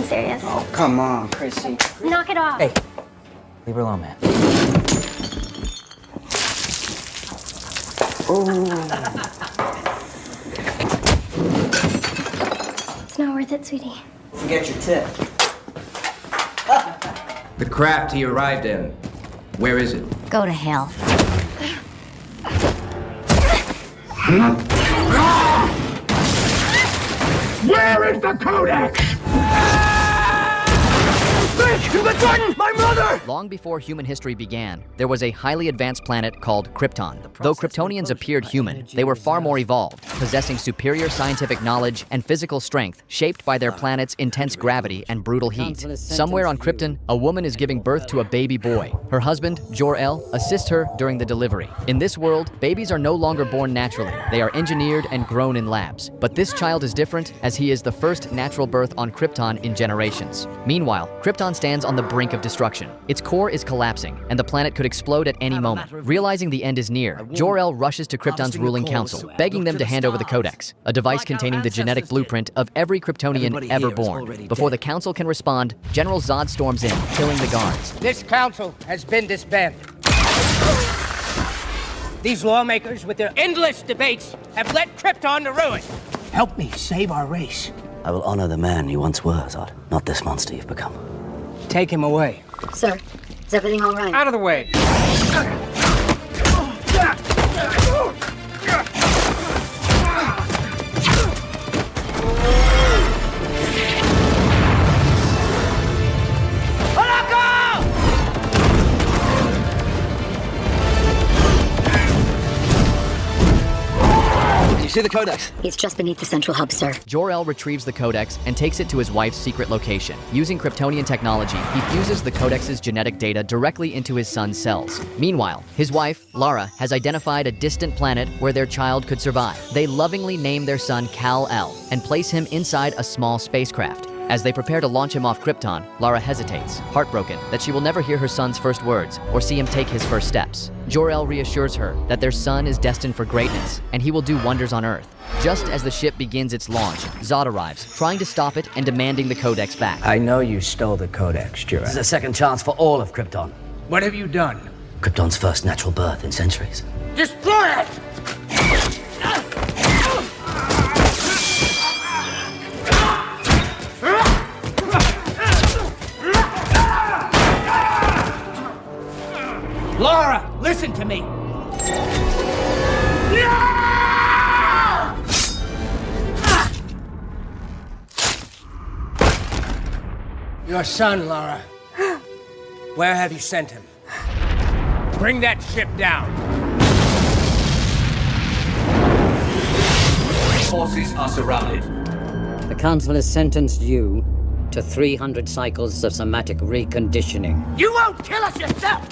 serious. Oh, come on, Chrissy. Knock it off. Hey, leave her alone, man. It's not worth it, sweetie. Forget your tip. The craft he arrived in. Where is it? Go to hell. Where is the Codex? My mother! Long before human history began, there was a highly advanced planet called Krypton. Though Kryptonians appeared human, they were far more evolved, possessing superior scientific knowledge and physical strength shaped by their planet's intense gravity and brutal heat. Somewhere on Krypton, a woman is giving birth to a baby boy. Her husband, Jor-El, assists her during the delivery. In this world, babies are no longer born naturally. They are engineered and grown in labs. But this child is different, as he is the first natural birth on Krypton in generations. Meanwhile, Krypton stands on the brink of destruction. Its core is collapsing, and the planet could explode at any moment. Realizing the end is near, Jor-El rushes to Krypton's ruling council, begging them to hand over the Codex, a device containing the genetic blueprint of every Kryptonian ever born. Before the council can respond, General Zod storms in, killing the guards. This council has been disbanded. These lawmakers, with their endless debates, have led Krypton to ruin. Help me save our race. I will honor the man you once were, Zod, not this monster you've become. Take him away. Sir, is everything all right? Out of the way. You see the Codex? It's just beneath the central hub, sir. Jor-El retrieves the Codex and takes it to his wife's secret location. Using Kryptonian technology, he fuses the Codex's genetic data directly into his son's cells. Meanwhile, his wife, Lara, has identified a distant planet where their child could survive. They lovingly name their son Kal-El and place him inside a small spacecraft. As they prepare to launch him off Krypton, Lara hesitates, heartbroken that she will never hear her son's first words or see him take his first steps. Jor-El reassures her that their son is destined for greatness and he will do wonders on Earth. Just as the ship begins its launch, Zod arrives, trying to stop it and demanding the Codex back. I know you stole the Codex, Jor-El. This is a second chance for all of Krypton. What have you done? Krypton's first natural birth in centuries. Destroy it! Lara, listen to me! Your son, Lara. Where have you sent him? Bring that ship down. Forces are surrounded. The Council has sentenced you to 300 cycles of somatic reconditioning. You won't kill us yourself,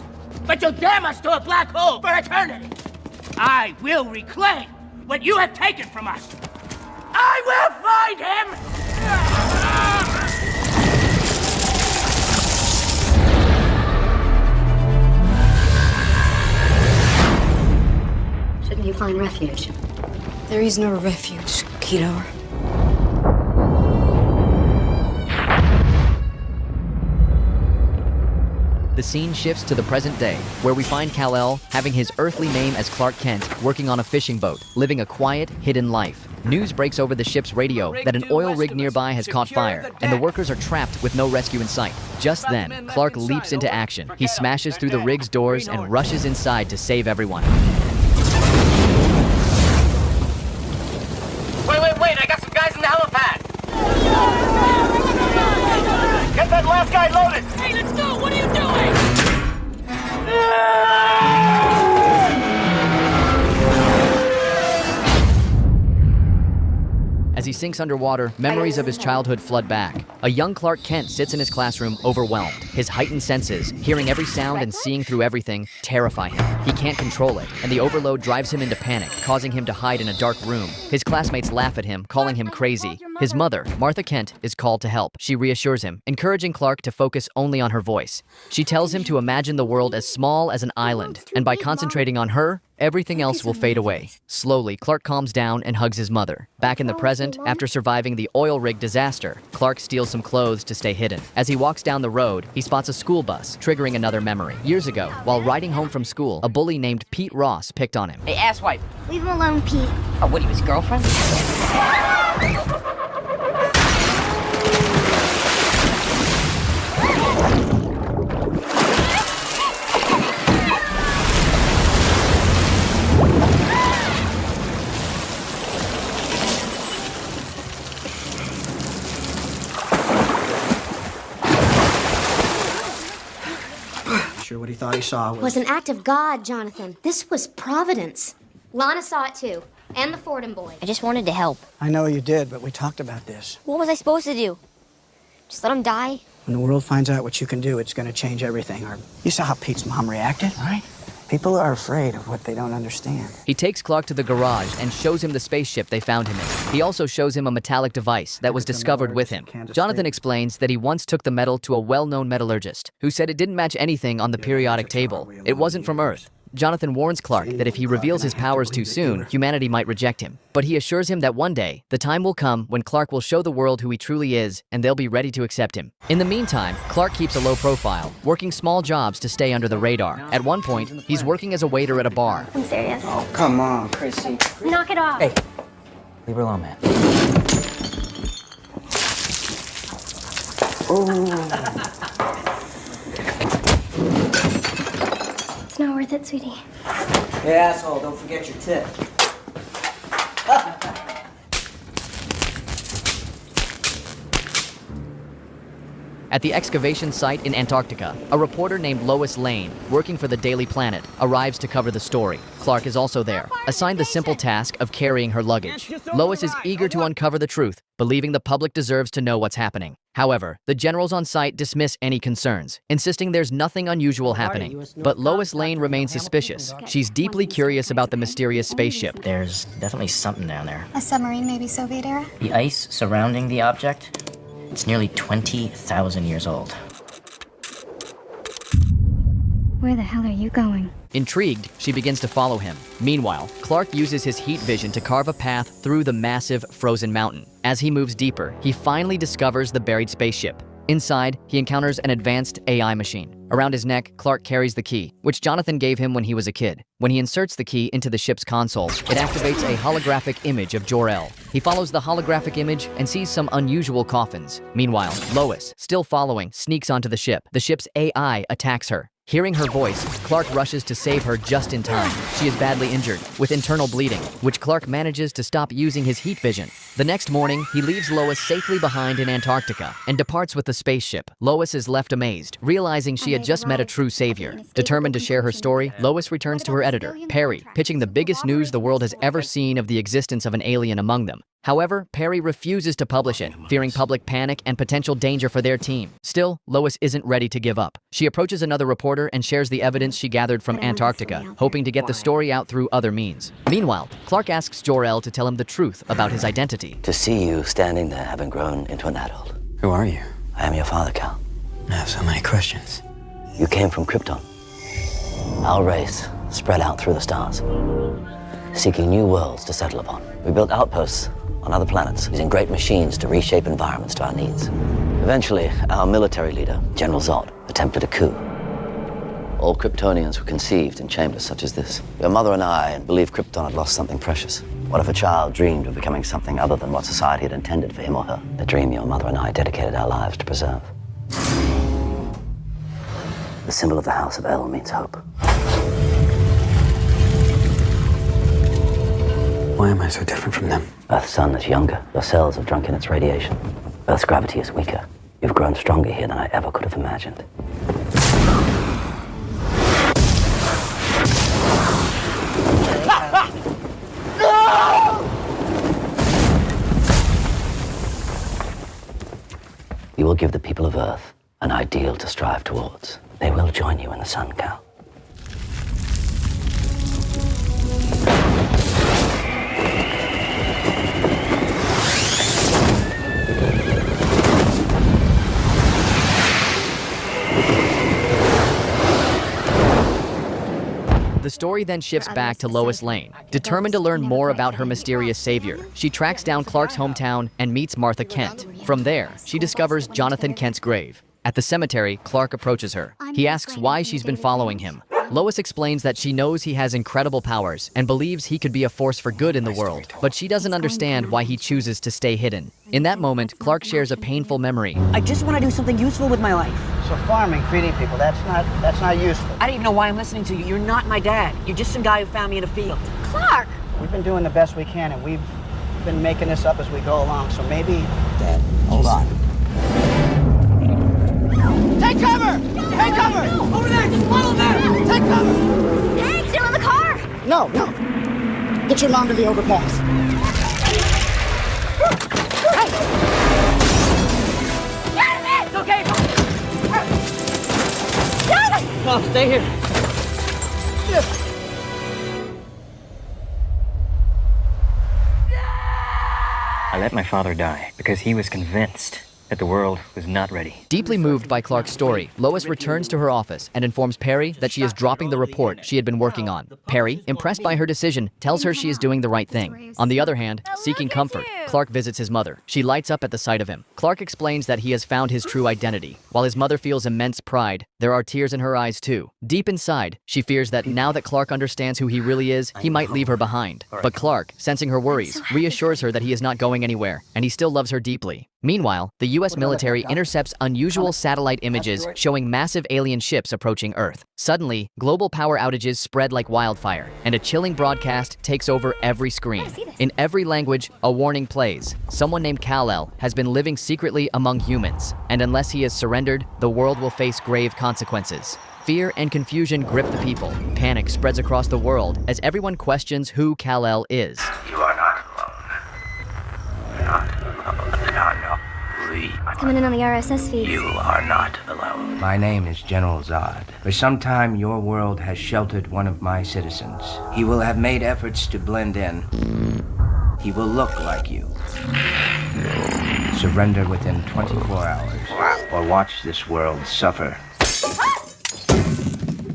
but you'll damn us to a black hole for eternity. I will reclaim what you have taken from us. I will find him! Shouldn't you find refuge? There is no refuge, Kidor. The scene shifts to the present day, where we find Kal-El having his earthly name as Clark Kent, working on a fishing boat, living a quiet, hidden life. News breaks over the ship's radio that an oil rig nearby has caught fire, and the workers are trapped with no rescue in sight. Just then, Clark leaps into action. He smashes through the rig's doors and rushes inside to save everyone. Wait, I got some guys in the helipad! Get that last guy loaded! Hey, let's go! What are you doing? As he sinks underwater, memories of his childhood flood back. A young Clark Kent sits in his classroom, overwhelmed. His heightened senses, hearing every sound and seeing through everything, terrify him. He can't control it, and the overload drives him into panic, causing him to hide in a dark room. His classmates laugh at him, calling him crazy. His mother, Martha Kent, is called to help. She reassures him, encouraging Clark to focus only on her voice. She tells him to imagine the world as small as an island, and by concentrating on her, everything else will fade away. Slowly, Clark calms down and hugs his mother. Back in the present, after surviving the oil rig disaster, Clark steals some clothes to stay hidden. As he walks down the road, he spots a school bus, triggering another memory. Years ago, while riding home from school, a bully named Pete Ross picked on him. Hey, asswipe. Leave him alone, Pete. Oh, what, he was girlfriend? Sure what he thought he saw Was an act of God, Jonathan. This was providence. Lana saw it too, and the Fordham boy. I just wanted to help. I know you did, but we talked about this. What was I supposed to do? Just let him die? When the world finds out what you can do, it's going to change everything. You saw how Pete's mom reacted, right? People are afraid of what they don't understand. He takes Clark to the garage and shows him the spaceship they found him in. He also shows him a metallic device that was discovered with him. Jonathan explains that he once took the metal to a well-known metallurgist who said it didn't match anything on the periodic table. It wasn't from Earth. Jonathan warns Clark that if he reveals his powers too soon, humanity might reject him. But he assures him that one day, the time will come when Clark will show the world who he truly is, and they'll be ready to accept him. In the meantime, Clark keeps a low profile, working small jobs to stay under the radar. At one point, he's working as a waiter at a bar. I'm serious. Oh, come on, Chrissy. Knock it off. Hey, leave her alone, man. It's not worth it, sweetie. Hey, asshole, don't forget your tip. At the excavation site in Antarctica, a reporter named Lois Lane, working for the Daily Planet, arrives to cover the story. Clark is also there, assigned the simple task of carrying her luggage. Lois is eager to uncover the truth, believing the public deserves to know what's happening. However, the generals on site dismiss any concerns, insisting there's nothing unusual happening. But Lois Lane remains suspicious. She's deeply curious about the mysterious spaceship. There's definitely something down there. A submarine, maybe Soviet era? The ice surrounding the object, it's nearly 20,000 years old. Where the hell are you going? Intrigued, she begins to follow him. Meanwhile, Clark uses his heat vision to carve a path through the massive frozen mountain. As he moves deeper, he finally discovers the buried spaceship. Inside, he encounters an advanced AI machine. Around his neck, Clark carries the key, which Jonathan gave him when he was a kid. When he inserts the key into the ship's console, it activates a holographic image of Jor-El. He follows the holographic image and sees some unusual coffins. Meanwhile, Lois, still following, sneaks onto the ship. The ship's AI attacks her. Hearing her voice, Clark rushes to save her just in time. She is badly injured, with internal bleeding, which Clark manages to stop using his heat vision. The next morning, he leaves Lois safely behind in Antarctica and departs with the spaceship. Lois is left amazed, realizing she had just met a true savior. Determined to share her story, Lois returns to her editor, Perry, pitching the biggest news the world has ever seen of the existence of an alien among them. However, Perry refuses to publish it, fearing public panic and potential danger for their team. Still, Lois isn't ready to give up. She approaches another reporter and shares the evidence she gathered from Antarctica, hoping to get the story out through other means. Meanwhile, Clark asks Jor-El to tell him the truth about his identity. To see you standing there having grown into an adult. Who are you? I am your father, Cal. I have so many questions. You came from Krypton. Our race spread out through the stars, seeking new worlds to settle upon. We built outposts on other planets, using great machines to reshape environments to our needs. Eventually, our military leader, General Zod, attempted a coup. All Kryptonians were conceived in chambers such as this. Your mother and I believed Krypton had lost something precious. What if a child dreamed of becoming something other than what society had intended for him or her? The dream your mother and I dedicated our lives to preserve. The symbol of the House of El means hope. Why am I so different from them? Earth's sun is younger. Your cells have drunk in its radiation. Earth's gravity is weaker. You've grown stronger here than I ever could have imagined. You will give the people of Earth an ideal to strive towards. They will join you in the sun, Cal. The story then shifts back to Lois Lane. Determined to learn more about her mysterious savior, she tracks down Clark's hometown and meets Martha Kent. From there, she discovers Jonathan Kent's grave. At the cemetery, Clark approaches her. He asks why she's been following him. Lois explains that she knows he has incredible powers and believes he could be a force for good in the world, but she doesn't understand why he chooses to stay hidden. In that moment, Clark shares a painful memory. I just want to do something useful with my life. So farming, feeding people, that's not useful. I don't even know why I'm listening to you. You're not my dad. You're just some guy who found me in a field. Clark! We've been doing the best we can, and we've been making this up as we go along, so maybe... Dad, hold on. Take cover! Take cover! Over there! Just follow them! Take cover! Hey, still in the car! No. Get your mom to the overpass. It's okay! No, stay here. I let my father die because he was convinced that the world was not ready. Deeply moved by Clark's story, Lois returns to her office and informs Perry that she is dropping the report she had been working on. Perry, impressed by her decision, tells her she is doing the right thing. On the other hand, seeking comfort, Clark visits his mother. She lights up at the sight of him. Clark explains that he has found his true identity. While his mother feels immense pride, there are tears in her eyes too. Deep inside, she fears that now that Clark understands who he really is, he might leave her behind. But Clark, sensing her worries, reassures her that he is not going anywhere, and he still loves her deeply. Meanwhile, the U.S. military intercepts unusual satellite images showing massive alien ships approaching Earth. Suddenly, global power outages spread like wildfire, and a chilling broadcast takes over every screen. In every language, a warning plays. Someone named Kal-El has been living secretly among humans, and unless he is surrendered, the world will face grave consequences. Fear and confusion grip the people. Panic spreads across the world as everyone questions who Kal-El is. You are not alone. Not alone. It's coming in on the RSS feeds. You are not alone. My name is General Zod. For some time, your world has sheltered one of my citizens. He will have made efforts to blend in. He will look like you. Surrender within 24 hours, or watch this world suffer.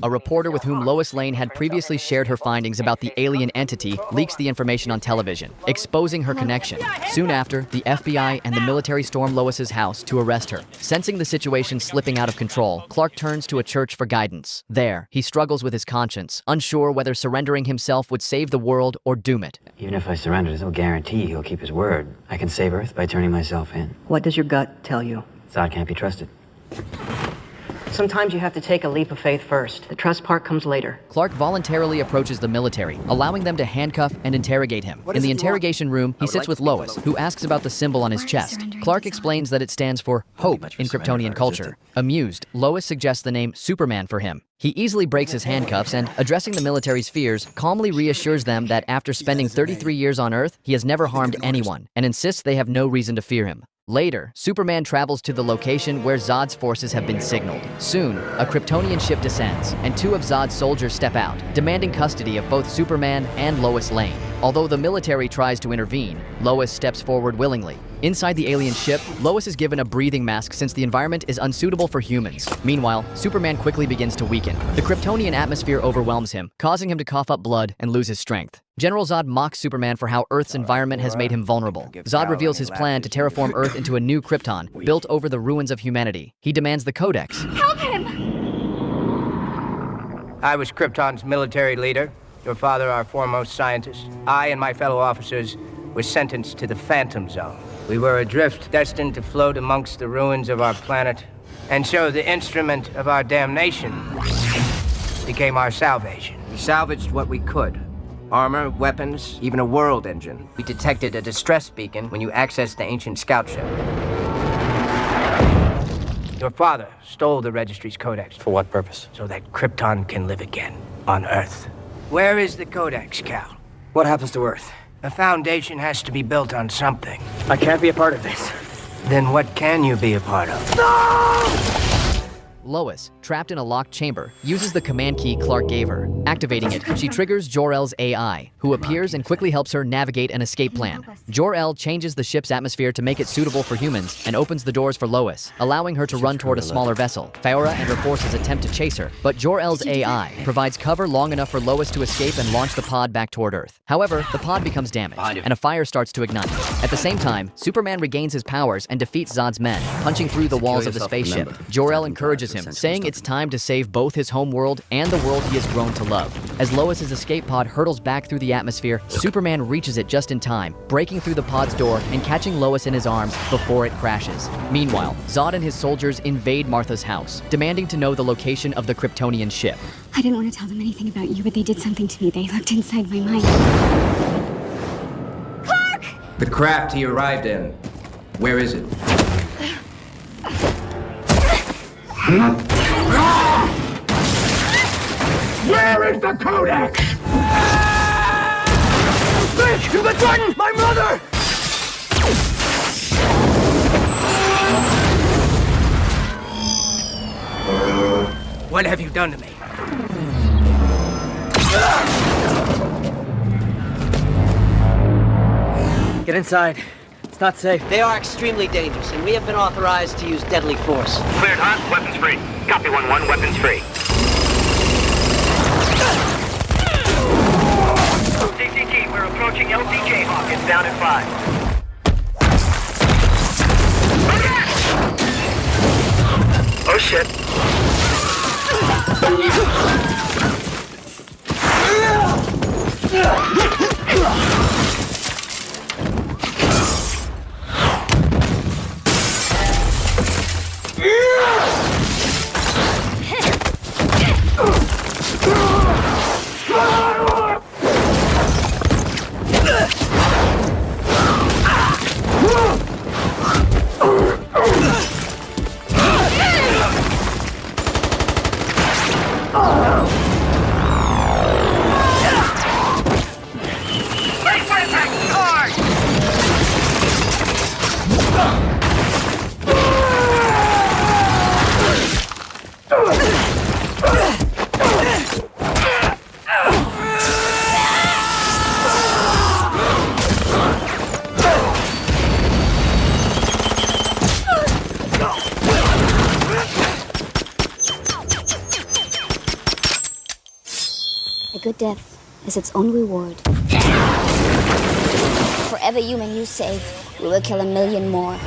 A reporter with whom Lois Lane had previously shared her findings about the alien entity leaks the information on television, exposing her connection. Soon after, the FBI and the military storm Lois's house to arrest her. Sensing the situation slipping out of control, Clark turns to a church for guidance. There, he struggles with his conscience, unsure whether surrendering himself would save the world or doom it. Even if I surrender, there's no guarantee he'll keep his word. I can save Earth by turning myself in. What does your gut tell you? Zod can't be trusted. Sometimes you have to take a leap of faith first. The trust part comes later. Clark voluntarily approaches the military, allowing them to handcuff and interrogate him. In the interrogation room, he sits with Lois, who asks about the symbol on his chest. Clark explains that it stands for hope in Kryptonian culture. Amused, Lois suggests the name Superman for him. He easily breaks his handcuffs and, addressing the military's fears, calmly reassures them that after spending 33 years on Earth, he has never harmed anyone, and insists they have no reason to fear him. Later, Superman travels to the location where Zod's forces have been signaled. Soon, a Kryptonian ship descends, and two of Zod's soldiers step out, demanding custody of both Superman and Lois Lane. Although the military tries to intervene, Lois steps forward willingly. Inside the alien ship, Lois is given a breathing mask since the environment is unsuitable for humans. Meanwhile, Superman quickly begins to weaken. The Kryptonian atmosphere overwhelms him, causing him to cough up blood and lose his strength. General Zod mocks Superman for how Earth's environment has made him vulnerable. Zod reveals his plan to terraform Earth into a new Krypton, built over the ruins of humanity. He demands the Codex. Help him! I was Krypton's military leader. Your father, our foremost scientist. I and my fellow officers were sentenced to the Phantom Zone. We were adrift, destined to float amongst the ruins of our planet, and so the instrument of our damnation became our salvation. We salvaged what we could. Armor, weapons, even a world engine. We detected a distress beacon when you accessed the ancient scout ship. Your father stole the registry's codex. For what purpose? So that Krypton can live again on Earth. Where is the codex, Cal? What happens to Earth? A foundation has to be built on something. I can't be a part of this. Then what can you be a part of? No! Lois, trapped in a locked chamber, uses the command key Clark gave her. Activating it, she triggers Jor-El's AI, who appears and quickly helps her navigate an escape plan. Jor-El changes the ship's atmosphere to make it suitable for humans and opens the doors for Lois, allowing her to run toward a smaller vessel. Fiora and her forces attempt to chase her, but Jor-El's AI provides cover long enough for Lois to escape and launch the pod back toward Earth. However, the pod becomes damaged, and a fire starts to ignite. At the same time, Superman regains his powers and defeats Zod's men, punching through the walls of the spaceship. Jor-El encourages him, saying it's time to save both his home world and the world he has grown to love. As Lois's escape pod hurtles back through the atmosphere, Superman reaches it just in time, breaking through the pod's door and catching Lois in his arms before it crashes. Meanwhile, Zod and his soldiers invade Martha's house, demanding to know the location of the Kryptonian ship. I didn't want to tell them anything about you, but they did something to me. They looked inside my mind. Clark! The craft he arrived in. Where is it? Where is the Codex? Bitch! You threatened my mother! What have you done to me? Get inside. It's not safe. They are extremely dangerous, and we have been authorized to use deadly force. Cleared hot, weapons free. Copy 1-1, weapons free. CCT, we're approaching LCJ Hawk. It's down at 5. Oh shit. A good death is its own reward. For every human you save, we will kill 1 million more.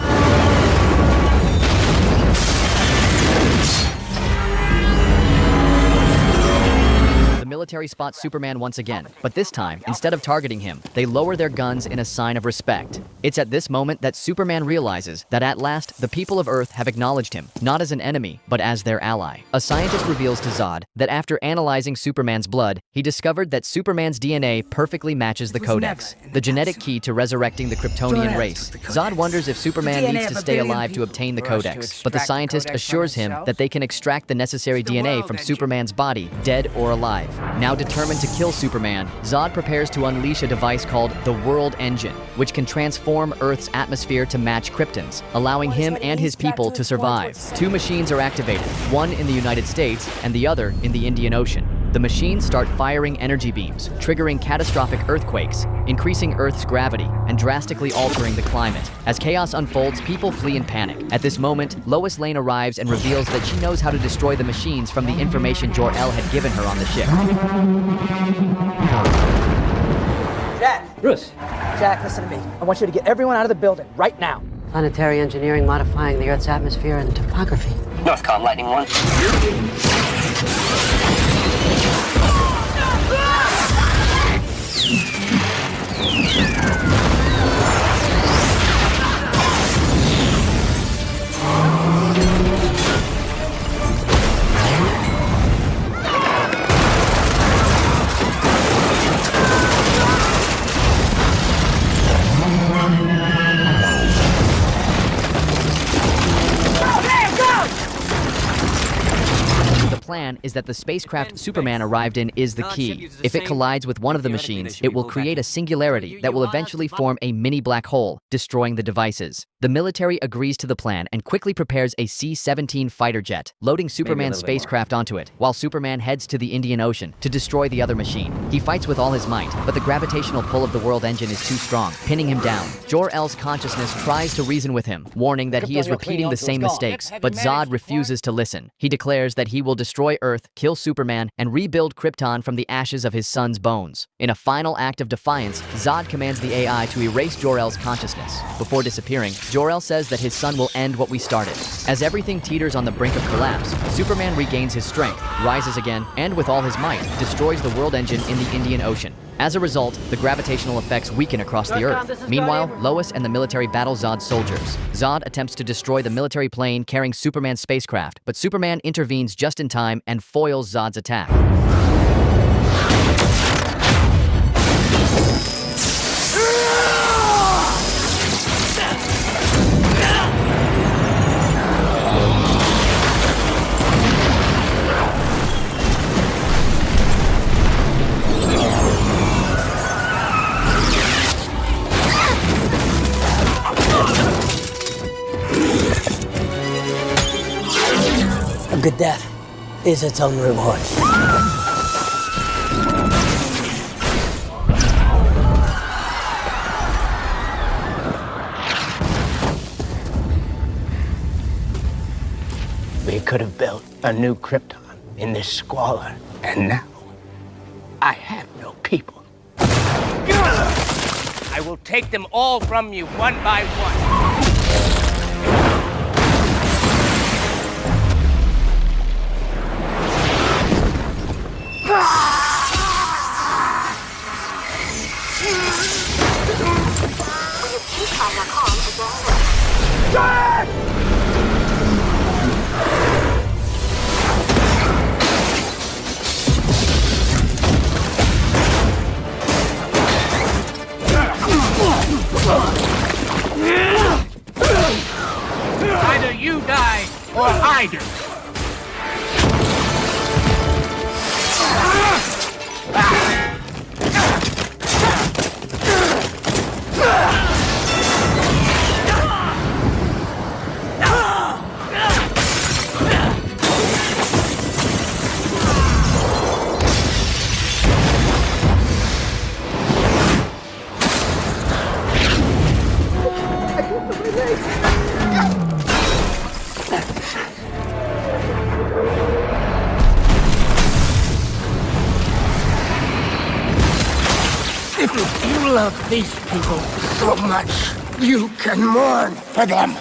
The military spots Superman once again, but this time, instead of targeting him, they lower their guns in a sign of respect. It's at this moment that Superman realizes that at last, the people of Earth have acknowledged him, not as an enemy, but as their ally. A scientist reveals to Zod that after analyzing Superman's blood, he discovered that Superman's DNA perfectly matches the Codex, the genetic key to resurrecting the Kryptonian race. Zod wonders if Superman needs to stay alive to obtain the Codex, but the scientist assures him that they can extract the necessary DNA from Superman's body, dead or alive. Now determined to kill Superman, Zod prepares to unleash a device called the World Engine, which can transform Earth's atmosphere to match Krypton's, allowing him and his people to survive. 2 machines are activated, one in the United States and the other in the Indian Ocean. The machines start firing energy beams, triggering catastrophic earthquakes, increasing Earth's gravity, and drastically altering the climate. As chaos unfolds, people flee in panic. At this moment, Lois Lane arrives and reveals that she knows how to destroy the machines from the information Jor-El had given her on the ship. Jack! Bruce! Jack, listen to me. I want you to get everyone out of the building, right now. Planetary engineering modifying the Earth's atmosphere and topography. Northcom Lightning 1. plan is that the spacecraft Superman arrived in is the key. If it collides with one of the machines, it will create a singularity that will eventually form a mini black hole, destroying the devices. The military agrees to the plan and quickly prepares a C-17 fighter jet, loading Superman's spacecraft onto it, while Superman heads to the Indian Ocean to destroy the other machine. He fights with all his might, but the gravitational pull of the world engine is too strong, pinning him down. Jor-El's consciousness tries to reason with him, warning that he is repeating the same mistakes, but Zod refuses to listen. He declares that he will destroy Earth, kill Superman, and rebuild Krypton from the ashes of his son's bones. In a final act of defiance, Zod commands the AI to erase Jor-El's consciousness. Before disappearing, Jor-El says that his son will end what we started. As everything teeters on the brink of collapse, Superman regains his strength, rises again, and with all his might, destroys the world engine in the Indian Ocean. As a result, the gravitational effects weaken across the Earth. Meanwhile, Lois and the military battle Zod's soldiers. Zod attempts to destroy the military plane carrying Superman's spacecraft, but Superman intervenes just in time and foils Zod's attack. A good death is its own reward. We could have built a new Krypton in this squalor, and now I have no people. I will take them all from you one by one. Either you die or I do. If you love these people so much, you can mourn for them.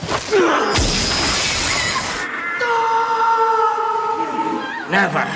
Never.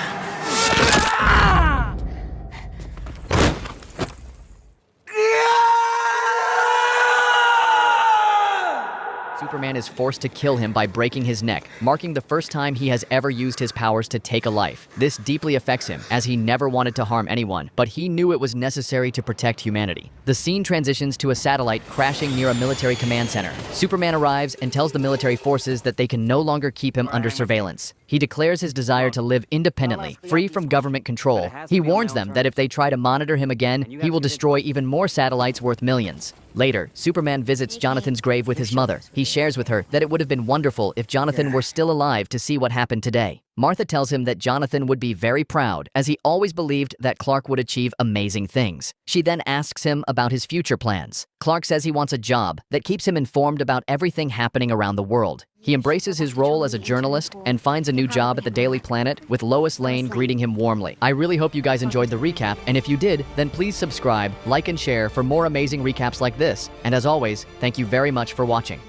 Superman is forced to kill him by breaking his neck, marking the first time he has ever used his powers to take a life. This deeply affects him, as he never wanted to harm anyone, but he knew it was necessary to protect humanity. The scene transitions to a satellite crashing near a military command center. Superman arrives and tells the military forces that they can no longer keep him under surveillance. He declares his desire to live independently, free from government control. He warns them that if they try to monitor him again, he will destroy even more satellites worth millions. Later, Superman visits Jonathan's grave with his mother. He shares with her that it would have been wonderful if Jonathan were still alive to see what happened today. Martha tells him that Jonathan would be very proud, as he always believed that Clark would achieve amazing things. She then asks him about his future plans. Clark says he wants a job that keeps him informed about everything happening around the world. He embraces his role as a journalist and finds a new job at the Daily Planet, with Lois Lane greeting him warmly. I really hope you guys enjoyed the recap, and if you did, then please subscribe, like, and share for more amazing recaps like this. And as always, thank you very much for watching.